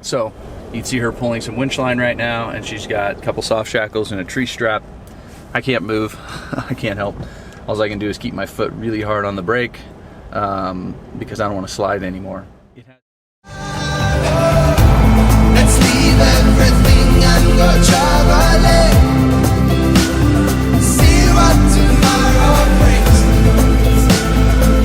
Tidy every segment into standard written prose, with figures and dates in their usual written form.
So you can see her pulling some winch line right now, and she's got a couple soft shackles and a tree strap. I can't move. I can't help. All I can do is keep my foot really hard on the brake because I don't want to slide anymore. Let's leave everything and go traveling. See what tomorrow brings.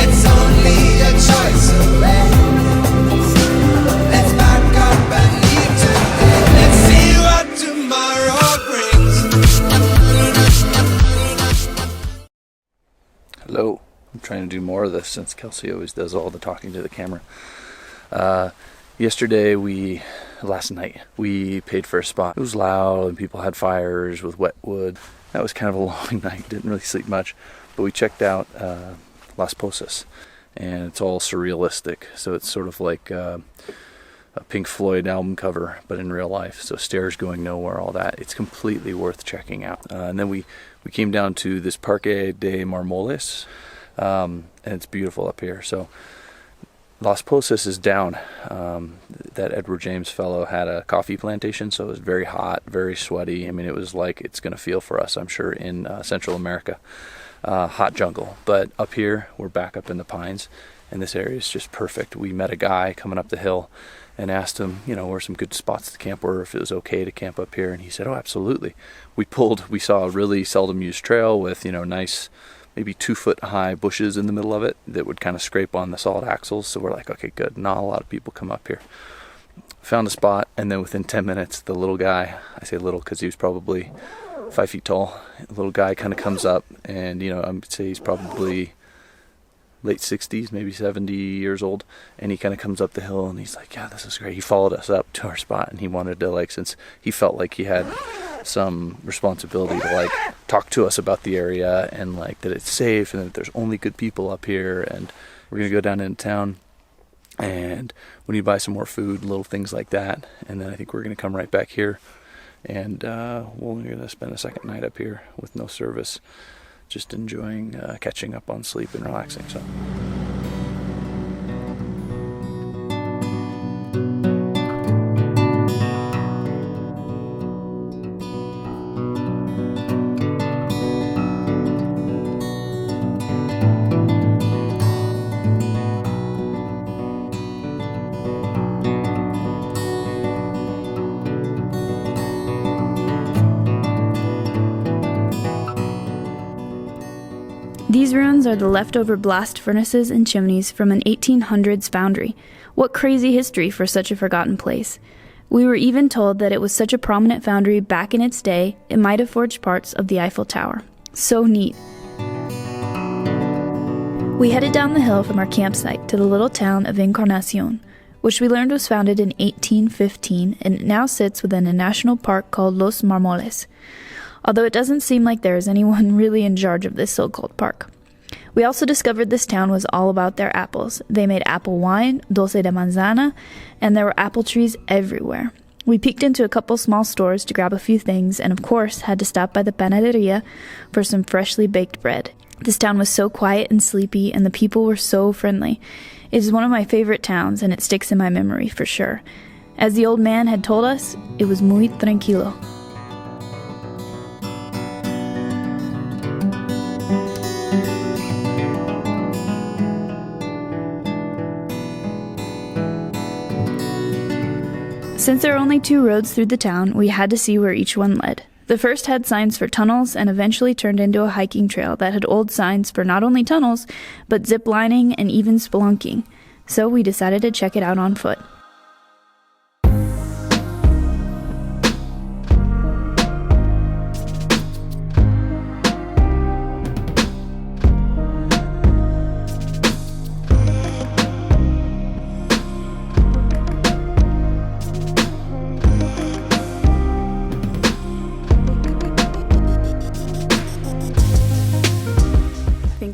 It's only a choice away. Let's back up and leave today. Let's see what tomorrow brings. Hello. I'm trying to do more of this since Kelsey always does all the talking to the camera. Last night, we paid for a spot. It was loud and people had fires with wet wood. That was kind of a long night, didn't really sleep much. But we checked out Las Pozas, and it's all surrealistic. So it's sort of like a Pink Floyd album cover, but in real life. So stairs going nowhere, all that. It's completely worth checking out. And then we came down to this Parque de Marmoles, and it's beautiful up here. So Las Pozas is down. That Edward James fellow had a coffee plantation, so it was very hot, very sweaty. I mean, it was like it's going to feel for us, I'm sure, in Central America. Hot jungle. But up here, we're back up in the pines, and this area is just perfect. We met a guy coming up the hill and asked him, where some good spots to camp were, if it was okay to camp up here, and he said, oh, absolutely. We saw a really seldom used trail with, nice, maybe 2-foot-high bushes in the middle of it that would kind of scrape on the solid axles. So we're like, okay, good. Not a lot of people come up here. Found a spot, and then within 10 minutes, the little guy, I say little because he was probably 5 feet tall, the little guy kind of comes up, and, I'd say he's probably late 60s, maybe 70 years old, and he kind of comes up the hill, and he's like, yeah, this is great. He followed us up to our spot, and he wanted to, since he felt like he had some responsibility to talk to us about the area and that it's safe and that there's only good people up here, and we're gonna go down into town and we need to buy some more food, little things like that, and then I think we're gonna come right back here, and we're gonna spend a second night up here with no service, just enjoying catching up on sleep and relaxing. So These ruins are the leftover blast furnaces and chimneys from an 1800s foundry. What crazy history for such a forgotten place. We were even told that it was such a prominent foundry back in its day, it might have forged parts of the Eiffel Tower. So neat. We headed down the hill from our campsite to the little town of Incarnacion, which we learned was founded in 1815 and it now sits within a national park called Los Marmoles, although it doesn't seem like there is anyone really in charge of this so-called park. We also discovered this town was all about their apples. They made apple wine, dulce de manzana, and there were apple trees everywhere. We peeked into a couple small stores to grab a few things, and of course had to stop by the panaderia for some freshly baked bread. This town was so quiet and sleepy, and the people were so friendly. It is one of my favorite towns, and it sticks in my memory for sure. As the old man had told us, it was muy tranquilo. Since there are only 2 roads through the town, we had to see where each one led. The first had signs for tunnels and eventually turned into a hiking trail that had old signs for not only tunnels, but zip lining and even spelunking. So we decided to check it out on foot.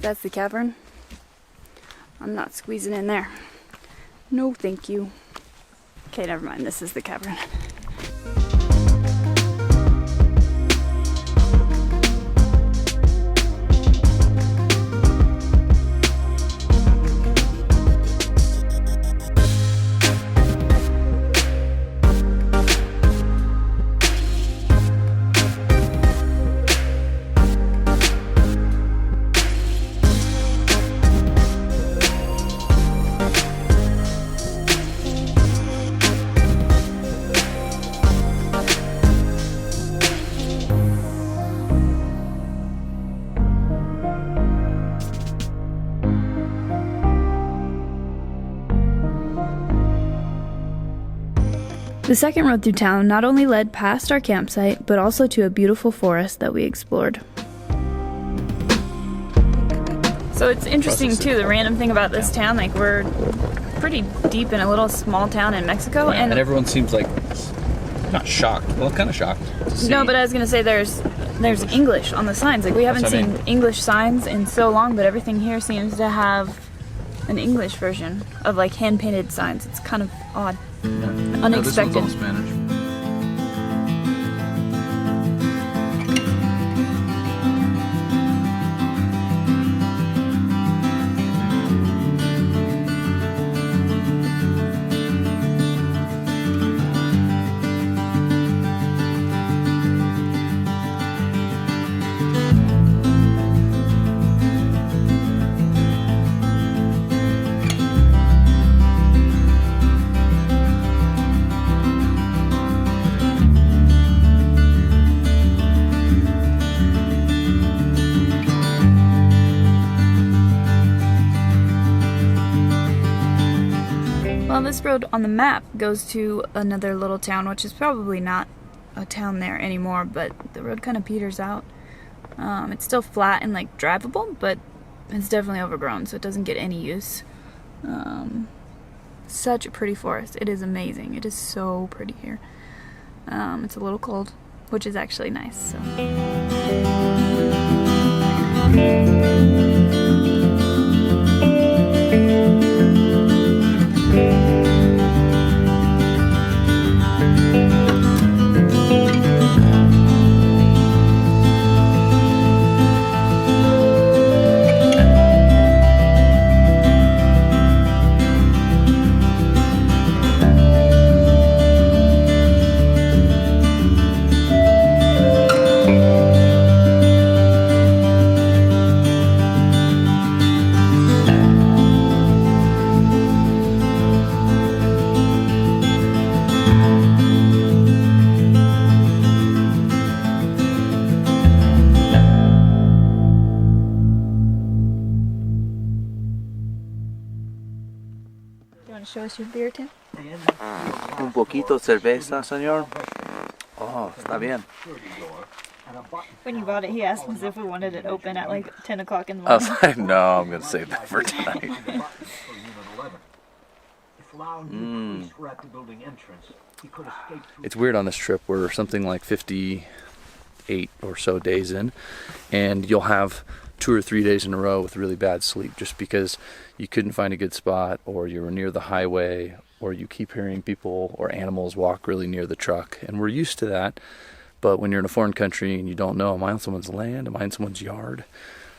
That's the cavern. I'm not squeezing in there. No, thank you. Okay, never mind. This is the cavern. The second road through town not only led past our campsite, but also to a beautiful forest that we explored. So it's interesting too, the random thing about this town, like we're pretty deep in a little small town in Mexico, and everyone seems like not shocked. Well, kind of shocked to see. No, but I was gonna say there's English on the signs. Like we haven't seen English signs in so long, but everything here seems to have an English version of like hand painted signs. It's kind of odd, unexpected. No, this one's all Spanish. Well, this road on the map goes to another little town, which is probably not a town there anymore, but the road kind of peters out. It's still flat and like drivable, but it's definitely overgrown, so it doesn't get any use. Such a pretty forest. It is amazing. It is so pretty here. It's a little cold, which is actually nice. So. Show us your beer, Tim? Un poquito cerveza, señor. Oh, está bien. When you bought it, he asked us if we wanted it open at like 10 o'clock in the I was morning. like, no, I'm going to save that for tonight. It's weird on this trip. We're something like 58 or so days in, and you'll have 2 or 3 days in a row with really bad sleep just because you couldn't find a good spot, or you were near the highway, or you keep hearing people or animals walk really near the truck. And we're used to that, but when you're in a foreign country and you don't know, am I on someone's land, am I in someone's yard,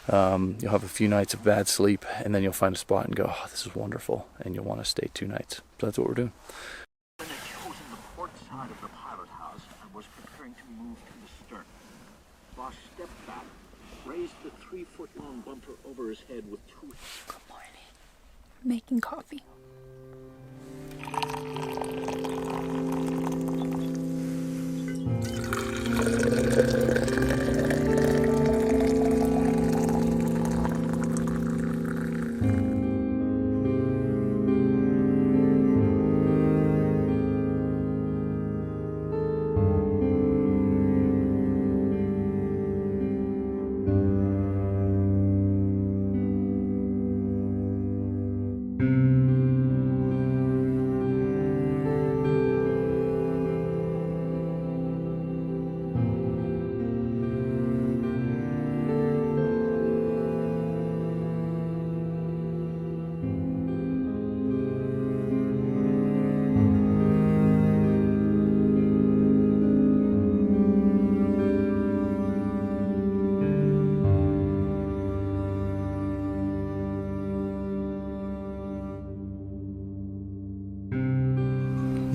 you'll have a few nights of bad sleep, and then you'll find a spot and go, oh, this is wonderful, and you'll want to stay 2 nights. So that's what we're doing. Then had chosen the port side of the pilot house and was preparing to move to the stern. Boss stepped back, raised the 3-foot-long bumper over his head with 2 hands. Good morning. Making coffee.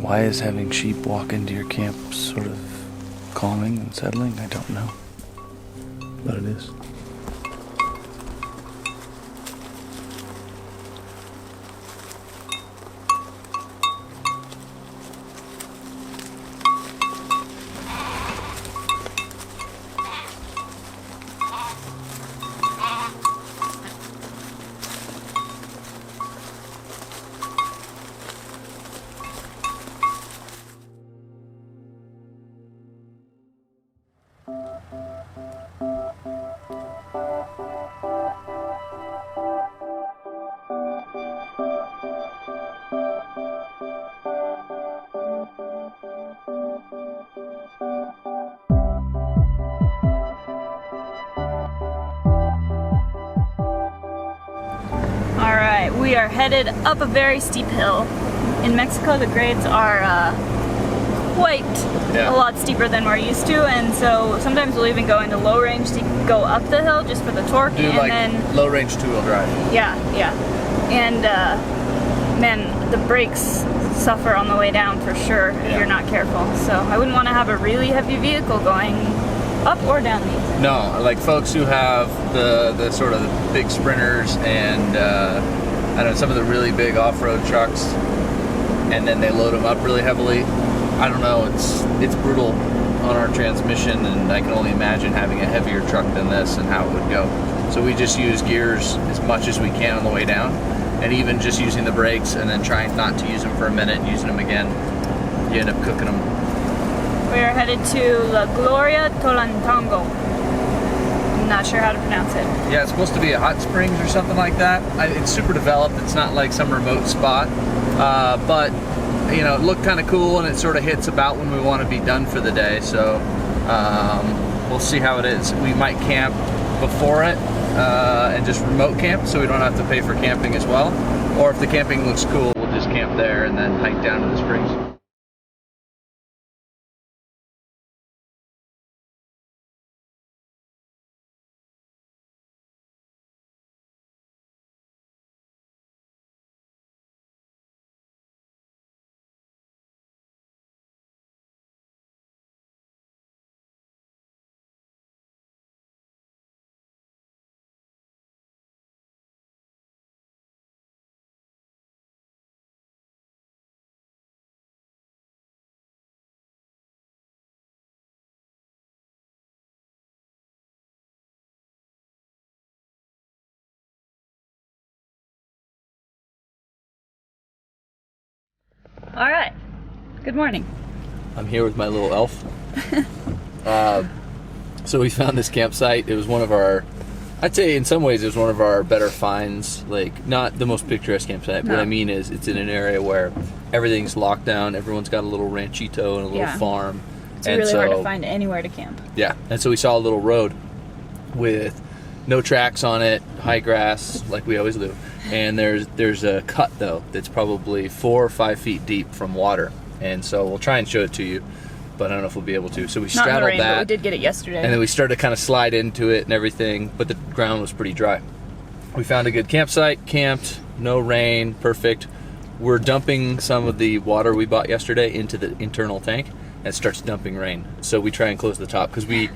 Why is having sheep walk into your camp sort of calming and settling? I don't know, but it is. we are headed up a very steep hill. In Mexico, the grades are quite a lot steeper than we're used to, and so sometimes we'll even go into low range to go up the hill just for the torque. Do and like then low range 2-wheel drive. yeah, and man, the brakes suffer on the way down for sure if you're not careful. So I wouldn't want to have a really heavy vehicle going up or down these. No, like folks who have the sort of the big sprinters and I don't know, some of the really big off-road trucks, and then they load them up really heavily. I don't know, it's brutal on our transmission, and I can only imagine having a heavier truck than this and how it would go. So we just use gears as much as we can on the way down, and even just using the brakes and then trying not to use them for a minute and using them again, you end up cooking them. We are headed to La Gloria Tolantongo. I'm not sure how to pronounce it. Yeah, it's supposed to be a hot springs or something like that. It's super developed. It's not like some remote spot, but you know, it looked kind of cool, and it sort of hits about when we want to be done for the day. So we'll see how it is. We might camp before it and just remote camp, so we don't have to pay for camping as well. Or if the camping looks cool, we'll just camp there and then hike down to the springs. All right. Good morning. I'm here with my little elf. So we found this campsite. It was one of our, I'd say in some ways it was one of our better finds. Like, not the most picturesque campsite. No. What I mean is it's in an area where everything's locked down. Everyone's got a little ranchito and a little farm. It's really hard to find anywhere to camp. Yeah, and so we saw a little road with no tracks on it, high grass, like we always do. And there's a cut, though, that's probably 4 or 5 feet deep from water. And so we'll try and show it to you, but I don't know if we'll be able to. So we Not in the straddled rain, that. but we did get it yesterday. And then we started to kind of slide into it and everything, but the ground was pretty dry. We found a good campsite, camped, no rain, perfect. We're dumping some of the water we bought yesterday into the internal tank, and it starts dumping rain. So we try and close the top, because we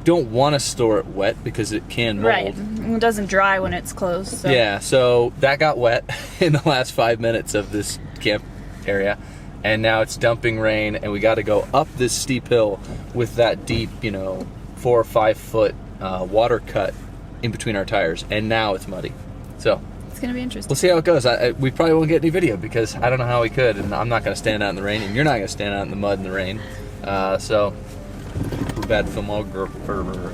don't want to store it wet because it can mold. Right. It doesn't dry when it's closed. So. Yeah, so that got wet in the last 5 minutes of this camp area, and now it's dumping rain, and we got to go up this steep hill with that deep, 4 or 5 foot water cut in between our tires, and now it's muddy. So it's going to be interesting. we'll see how it goes. We probably won't get any video because I don't know how we could, and I'm not going to stand out in the rain, and you're not going to stand out in the mud and the rain. So we're bad filmographer.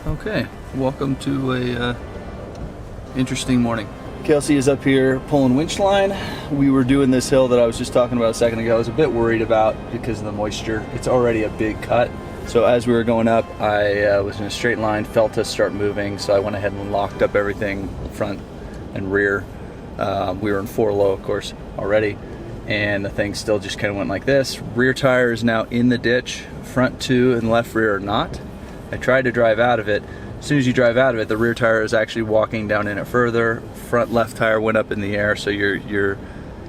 Okay, welcome to a interesting morning. Kelsey is up here pulling winch line. We were doing this hill that I was just talking about a second ago. I was a bit worried about because of the moisture. It's already a big cut. So as we were going up, I was in a straight line, felt us start moving, so I went ahead and locked up everything, front and rear. We were in 4 low, of course, already, and the thing still just kind of went like this. Rear tire is now in the ditch, front 2 and left rear are not. I tried to drive out of it. As soon as you drive out of it, the rear tire is actually walking down in it further. Front left tire went up in the air, so you're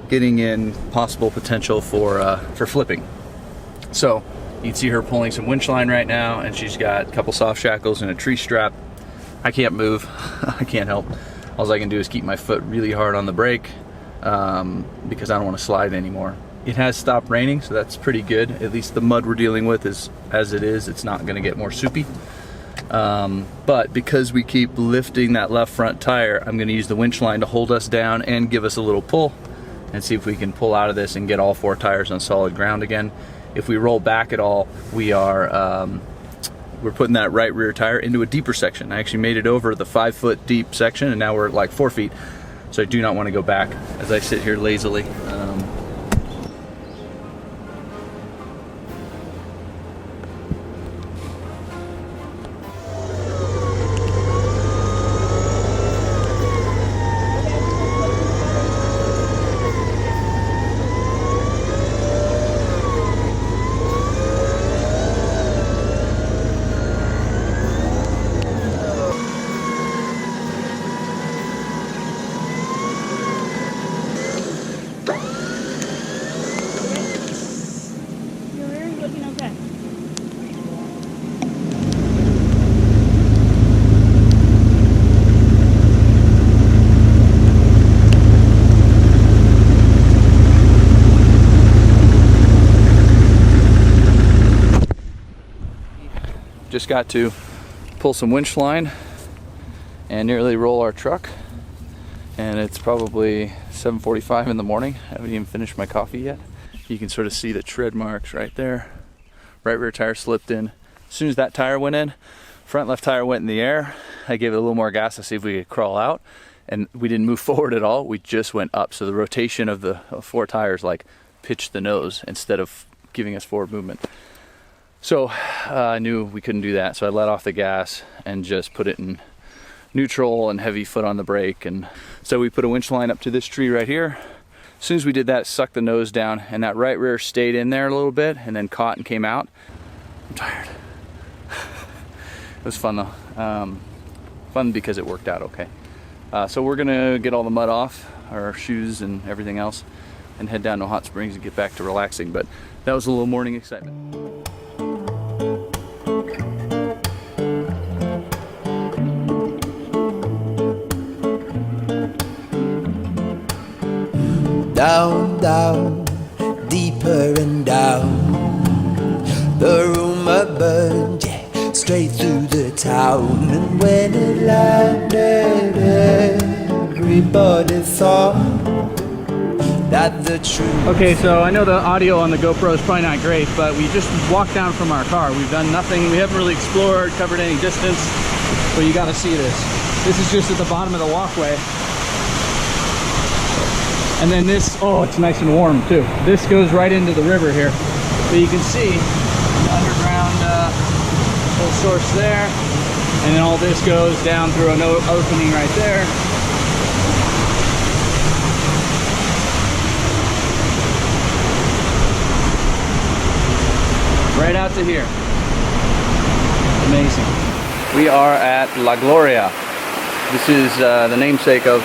getting in possible potential for flipping. So you can see her pulling some winch line right now, and she's got a couple soft shackles and a tree strap. I can't move. I can't help. All I can do is keep my foot really hard on the brake because I don't want to slide anymore. It has stopped raining, so that's pretty good. At least the mud we're dealing with is as it is. It's not going to get more soupy. But because we keep lifting that left front tire, I'm going to use the winch line to hold us down and give us a little pull. and see if we can pull out of this and get all 4 tires on solid ground again. If we roll back at all, we're putting that right rear tire into a deeper section. I actually made it over the 5-foot deep section, and now we're at like 4 feet. So I do not want to go back as I sit here lazily. Just got to pull some winch line and nearly roll our truck, and it's probably 7:45 in the morning. I haven't even finished my coffee yet. You can sort of see the tread marks right there. Right rear tire slipped in. As soon as that tire went in, front left tire went in the air. I gave it a little more gas to see if we could crawl out, and we didn't move forward at all. We just went up. So the rotation of the 4 tires like pitched the nose instead of giving us forward movement. So I knew we couldn't do that, so I let off the gas and just put it in neutral and heavy foot on the brake. And so we put a winch line up to this tree right here. As soon as we did that, it sucked the nose down, and that right rear stayed in there a little bit and then caught and came out. I'm tired. It was fun though. Fun because it worked out okay. So we're gonna get all the mud off our shoes and everything else and head down to Hot Springs and get back to relaxing. But that was a little morning excitement. Down, down, deeper and down. The rumor burned, yeah, straight through the town. And when it landed, everybody thought that the truth. Okay, so I know the audio on the GoPro is probably not great, but we just walked down from our car. We've done nothing. We haven't really explored, covered any distance, but you gotta see this. This is just at the bottom of the walkway. And then this, oh, it's nice and warm too. This goes right into the river here. But you can see the underground little source there. And then all this goes down through an opening right there. Right out to here. Amazing. We are at La Gloria. This is the namesake of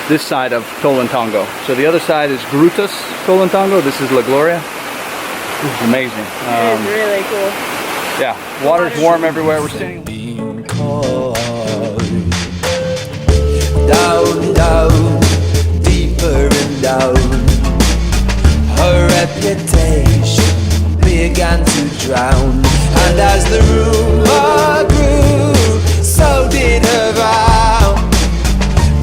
this side of Tolantongo. So the other side is Grutas Tolantongo. This is La Gloria. This is amazing. It is really cool. Yeah, water's warm everywhere we're standing. Being called down, down, deeper and down. Her reputation began to drown, and as the rumor grew, so did her vow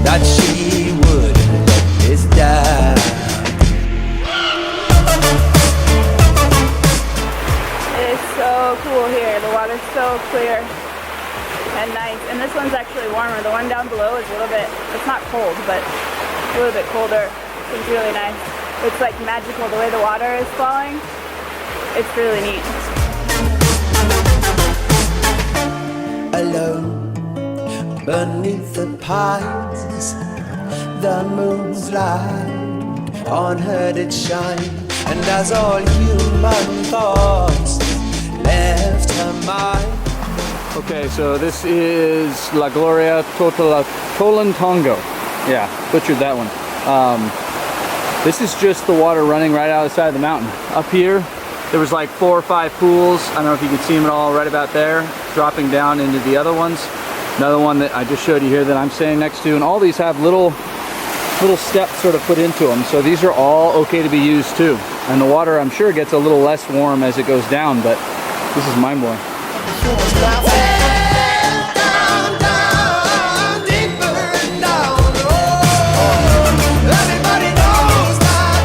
that she wouldn't let this down. It's so cool here. The water's so clear and nice. And this one's actually warmer. The one down below is a little bit, it's not cold, but a little bit colder. It's really nice. It's like magical the way the water is falling. It's really neat. Alone beneath the pines, the moon's light on her did shine, and as all human thoughts left her mind. Okay, so this is La Gloria Tolantongo. Yeah, butchered that one. This is just the water running right out of the side of the mountain. Up here, there was like 4 or 5 pools. I don't know if you can see them at all right about there, dropping down into the other ones. Another one that I just showed you here that I'm standing next to, and all these have little steps sort of put into them. So these are all okay to be used too. And the water, I'm sure, gets a little less warm as it goes down, but this is mind-blowing. Everybody knows that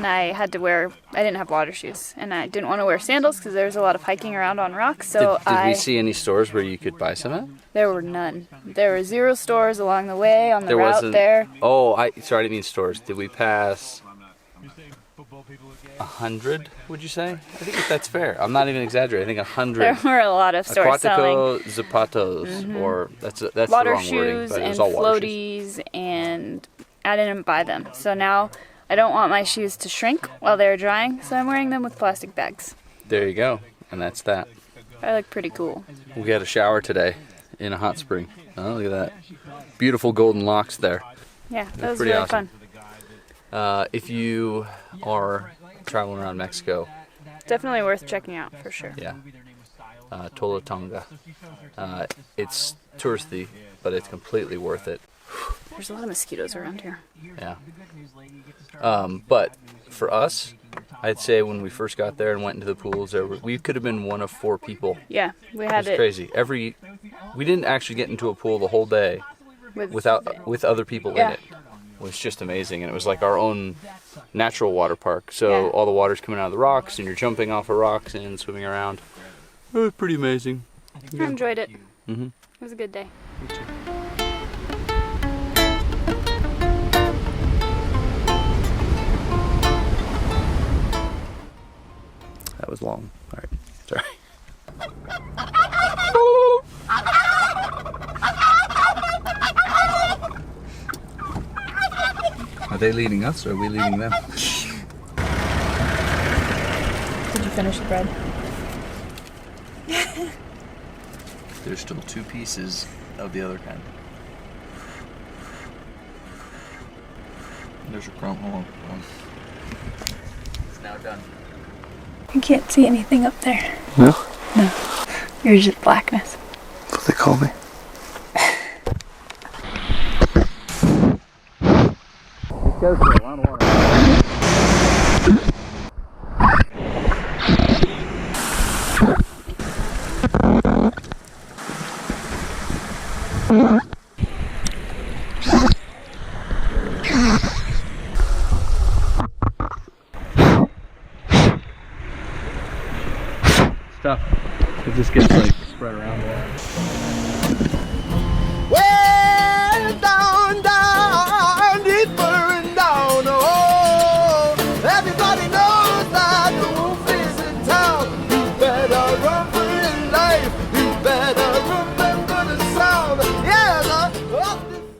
and I didn't have water shoes, and I didn't want to wear sandals because there was a lot of hiking around on rocks. So did we see any stores where you could buy some at? There were none. There were 0 stores along the way on the route wasn't, there. Oh, sorry, I didn't mean stores. Did we pass 100, would you say? I think that's fair. I'm not even exaggerating. I think 100. There were a lot of stores selling zapatos, or that's water the wrong wording, shoes but it and was all water shoes. floaties, and I didn't buy them. So now I don't want my shoes to shrink while they're drying, so I'm wearing them with plastic bags. There you go, and that's that. I look pretty cool. We had a shower today in a hot spring. Oh, look at that. Beautiful golden locks there. Yeah, that was pretty really awesome. fun. If you are traveling around Mexico, Definitely worth checking out for sure. yeah, Tolatongo. It's touristy, but it's completely worth it. There's a lot of mosquitoes around here. Yeah. But for us, I'd say when we first got there and went into the pools, we could have been one of 4 people. Yeah, we had It's crazy. We didn't actually get into a pool the whole day with other people in it. It was just amazing, and it was like our own natural water park. So all the water's coming out of the rocks, and you're jumping off of rocks and swimming around. It was pretty amazing. I enjoyed it. Mm-hmm. It was a good day. Me too. That was long. All right, sorry. Are they leading us, or are we leading them? Did you finish the bread? There's still 2 pieces of the other kind. There's a crumb hole. It's now done. You can't see anything up there. No? No. You're just blackness. That's what they call me. Goes for a lot of water. Stuff. It just gets like spread around.